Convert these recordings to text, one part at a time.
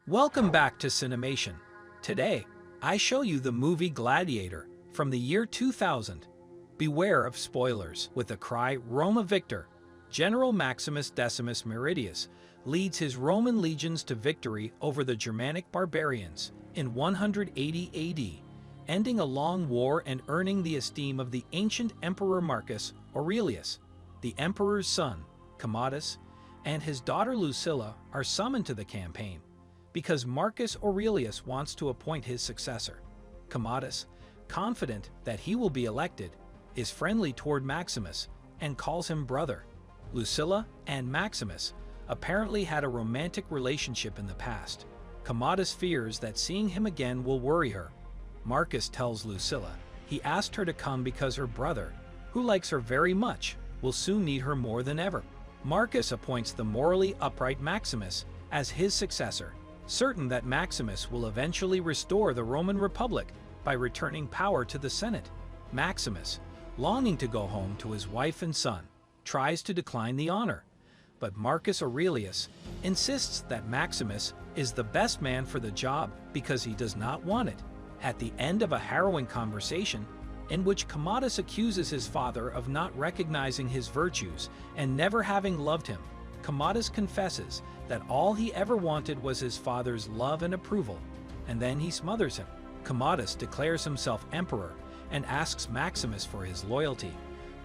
Welcome back to Cinemation. Today, I show you the movie Gladiator from the year 2000. Beware of spoilers. With the cry Roma Victor, General Maximus Decimus Meridius leads his Roman legions to victory over the Germanic barbarians in 180 AD, ending a long war and earning the esteem of the ancient Emperor Marcus Aurelius. The emperor's son, Commodus, and his daughter Lucilla are summoned to the campaign because Marcus Aurelius wants to appoint his successor. Commodus, confident that he will be elected, is friendly toward Maximus and calls him brother. Lucilla and Maximus apparently had a romantic relationship in the past. Commodus fears that seeing him again will worry her. Marcus tells Lucilla he asked her to come because her brother, who likes her very much, will soon need her more than ever. Marcus appoints the morally upright Maximus as his successor, certain that Maximus will eventually restore the Roman Republic by returning power to the Senate. Maximus, longing to go home to his wife and son, tries to decline the honor, but Marcus Aurelius insists that Maximus is the best man for the job because he does not want it. At the end of a harrowing conversation, in which Commodus accuses his father of not recognizing his virtues and never having loved him, Commodus confesses that all he ever wanted was his father's love and approval, and then he smothers him. Commodus declares himself emperor and asks Maximus for his loyalty,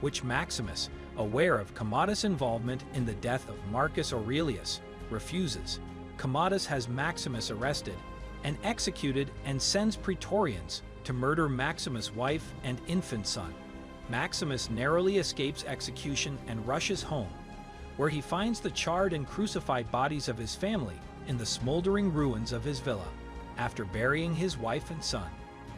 which Maximus, aware of Commodus' involvement in the death of Marcus Aurelius, refuses. Commodus has Maximus arrested and executed and sends Praetorians to murder Maximus' wife and infant son. Maximus narrowly escapes execution and rushes home, where he finds the charred and crucified bodies of his family in the smoldering ruins of his villa. After burying his wife and son,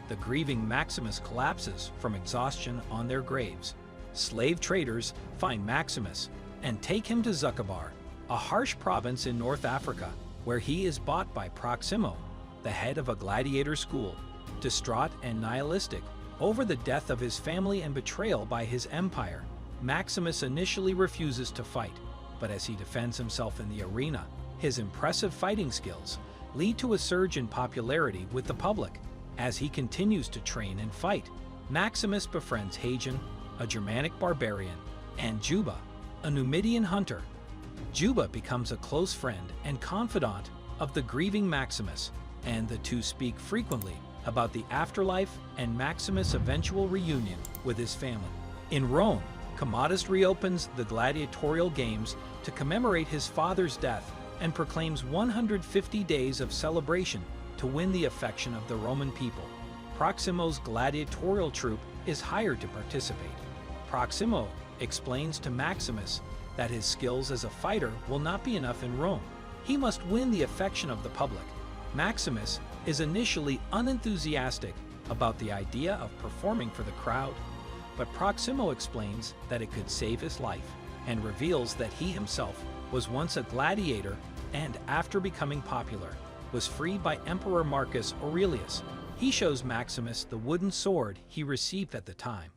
the grieving Maximus collapses from exhaustion on their graves. Slave traders find Maximus and take him to Zuccobar, a harsh province in North Africa, where he is bought by Proximo, the head of a gladiator school. Distraught and nihilistic over the death of his family and betrayal by his empire, Maximus initially refuses to fight, but as he defends himself in the arena, his impressive fighting skills lead to a surge in popularity with the public. As he continues to train and fight, Maximus befriends Hadrian, a Germanic barbarian, and Juba, a Numidian hunter. Juba becomes a close friend and confidant of the grieving Maximus, and the two speak frequently about the afterlife and Maximus' eventual reunion with his family. In Rome, Commodus reopens the gladiatorial games to commemorate his father's death and proclaims 150 days of celebration to win the affection of the Roman people. Proximo's gladiatorial troupe is hired to participate. Proximo explains to Maximus that his skills as a fighter will not be enough in Rome. He must win the affection of the public. Maximus is initially unenthusiastic about the idea of performing for the crowd, but Proximo explains that it could save his life and reveals that he himself was once a gladiator and, after becoming popular, was freed by Emperor Marcus Aurelius. He shows Maximus the wooden sword he received at the time.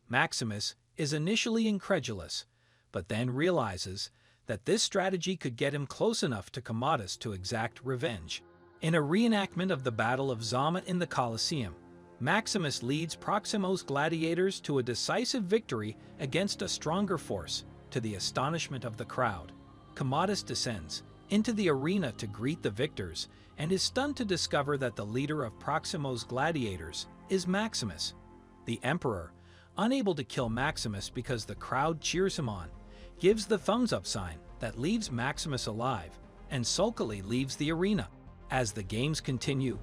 Maximus is initially incredulous, but then realizes that this strategy could get him close enough to Commodus to exact revenge. In a reenactment of the Battle of Zama in the Colosseum, Maximus leads Proximo's gladiators to a decisive victory against a stronger force, to the astonishment of the crowd. Commodus descends into the arena to greet the victors and is stunned to discover that the leader of Proximo's gladiators is Maximus. The emperor, unable to kill Maximus because the crowd cheers him on, gives the thumbs-up sign that leaves Maximus alive and sulkily leaves the arena. As the games continue,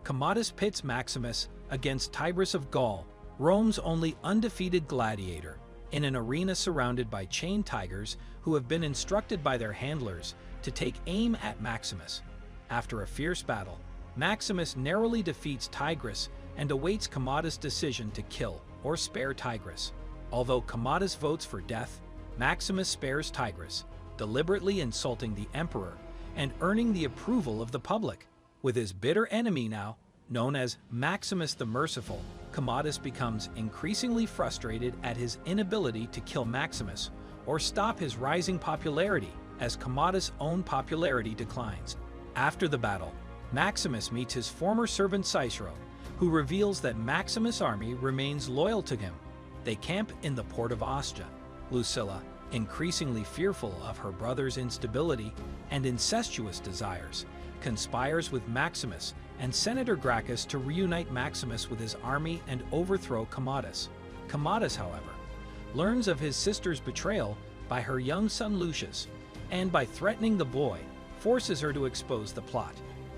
Commodus pits Maximus against Tigress of Gaul, Rome's only undefeated gladiator, in an arena surrounded by chained tigers who have been instructed by their handlers to take aim at Maximus. After a fierce battle, Maximus narrowly defeats Tigress and awaits Commodus' decision to kill or spare Tigress. Although Commodus votes for death, Maximus spares Tigress, deliberately insulting the emperor and earning the approval of the public. With his bitter enemy now, known as Maximus the Merciful, Commodus becomes increasingly frustrated at his inability to kill Maximus or stop his rising popularity as Commodus' own popularity declines. After the battle, Maximus meets his former servant Cicero, who reveals that Maximus' army remains loyal to him. They camp in the port of Ostia. Lucilla, increasingly fearful of her brother's instability and incestuous desires, conspires with Maximus and Senator Gracchus to reunite Maximus with his army and overthrow Commodus. Commodus, however, learns of his sister's betrayal by her young son Lucius, and by threatening the boy, forces her to expose the plot.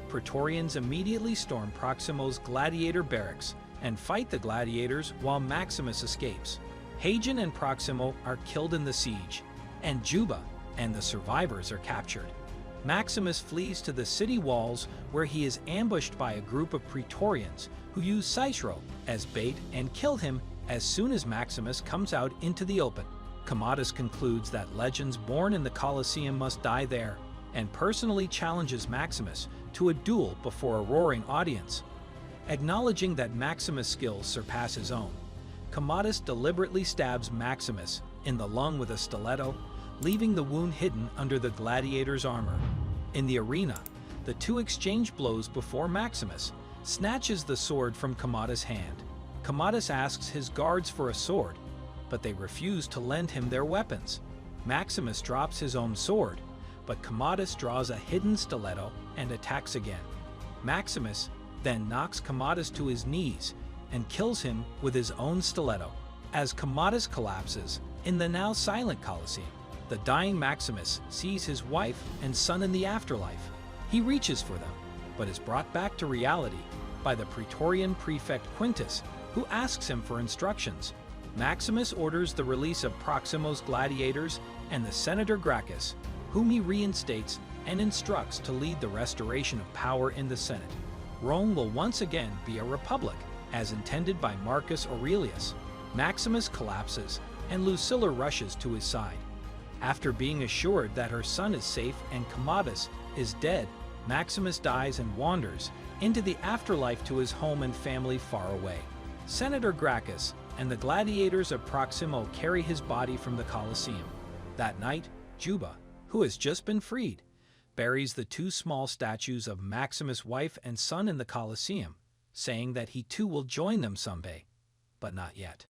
Praetorians immediately storm Proximo's gladiator barracks and fight the gladiators while Maximus escapes. Hadrian and Proximo are killed in the siege, and Juba and the survivors are captured. Maximus flees to the city walls, where he is ambushed by a group of Praetorians who use Cicero as bait and kill him as soon as Maximus comes out into the open. Commodus concludes that legends born in the Colosseum must die there, and personally challenges Maximus to a duel before a roaring audience. Acknowledging that Maximus' skills surpass his own, Commodus deliberately stabs Maximus in the lung with a stiletto, leaving the wound hidden under the gladiator's armor. In the arena, the two exchange blows before Maximus snatches the sword from Commodus' hand. Commodus asks his guards for a sword, but they refuse to lend him their weapons. Maximus drops his own sword, but Commodus draws a hidden stiletto and attacks again. Maximus then knocks Commodus to his knees and kills him with his own stiletto. As Commodus collapses in the now silent Colosseum, the dying Maximus sees his wife and son in the afterlife. He reaches for them, but is brought back to reality by the Praetorian prefect Quintus, who asks him for instructions. Maximus orders the release of Proximo's gladiators and the Senator Gracchus, whom he reinstates and instructs to lead the restoration of power in the Senate. Rome will once again be a republic, as intended by Marcus Aurelius. Maximus collapses, and Lucilla rushes to his side. After being assured that her son is safe and Commodus is dead, Maximus dies and wanders into the afterlife to his home and family far away. Senator Gracchus and the gladiators of Proximo carry his body from the Colosseum. That night, Juba, who has just been freed, buries the two small statues of Maximus' wife and son in the Colosseum, saying that he too will join them someday, but not yet.